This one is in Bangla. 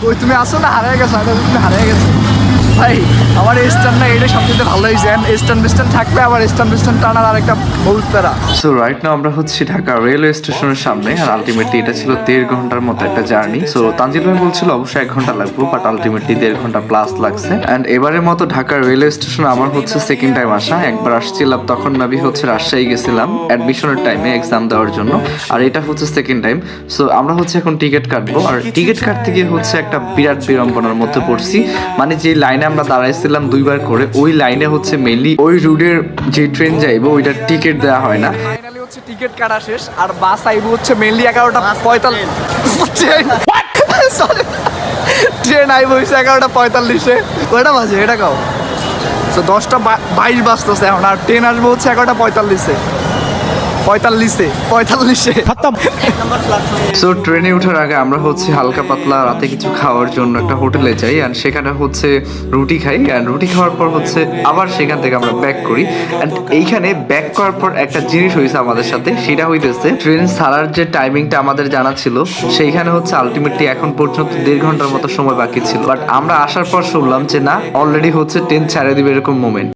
ওই তুমি আসো না, হারিয়ে গেছো, তুমি হারিয়ে গেছো ভাই। আমার স্ট্যান্ড না, এটা সবচেয়ে ভালো হয়েছে। স্ট্যান্ড থাকলে আবার স্ট্যান্ড টানার আরেকটা বহুত প্যারা। সো রাইট নাও আমরা হচ্ছি ঢাকা রেলওয়ে স্টেশনের সামনে, আর আলটিমেটলি এটা ছিল 1.5 ঘন্টার মতো একটা জার্নি। সো তানজিল ভাই বলছিল অবশ্যই 1 ঘন্টা লাগবে, বাট আলটিমেটলি 1.5 ঘন্টা প্লাস লাগছে। অ্যান্ড এবারের মতো ঢাকা রেলওয়ে স্টেশনে আমার হচ্ছে সেকেন্ড টাইম আসা। একবার আসছিলাম তখন মেবি হচ্ছে রাজশাহী গেছিলাম অ্যাডমিশনের টাইমে এক্সাম দেওয়ার জন্য, আর এটা হচ্ছে সেকেন্ড টাইম। সো আমরা হচ্ছে এখন টিকিট কাটবো, আর টিকিট কাটতে গিয়ে হচ্ছে একটা বিরাট বিড়ম্বনার মধ্যে পড়ছি। মানে যে লাইনে আমরা দাঁড়াইছিলাম 2 বার করে, ওই লাইনে হচ্ছে মেইনলি ওই রুটের যে ট্রেন যাইবো ওইটার টিকিট দেওয়া হয় না। ফাইনালি হচ্ছে টিকিট কাটা শেষ, আর বাস আইবো হচ্ছে মেইনলি 11:45। সরি, ট্রেন আইবো হচ্ছে 11:45-এ। কয়টা বাজে এটা কাও? তো 10:22 বাজতেছে এখন, আর ট্রেন আসবো হচ্ছে 11:45-এ। সো ট্রেনে ওঠার আগে আমরা হচ্ছে হালকা পাতলা রাতে কিছু খাওয়ার জন্য একটা হোটেলে যাই, অ্যান্ড সেখানে হচ্ছে রুটি খাই। অ্যান্ড রুটি খাওয়ার পর হচ্ছে আবার সেখান থেকে আমরা ব্যাক করি। অ্যান্ড এইখানে ব্যাক করার পর একটা জিনিস হয়েছে আমাদের সাথে, সেটা হইতেছে ট্রেন ছাড়ার যে টাইমিংটা আমাদের জানা ছিল, সেইখানে হচ্ছে আলটিমেটলি এখন পর্যন্ত 1.5 ঘন্টার মতো সময় বাকি ছিল। বাট আমরা আসার পর শুনলাম যে না, অলরেডি হচ্ছে ট্রেন ছেড়ে দিবে এরকম মোমেন্ট।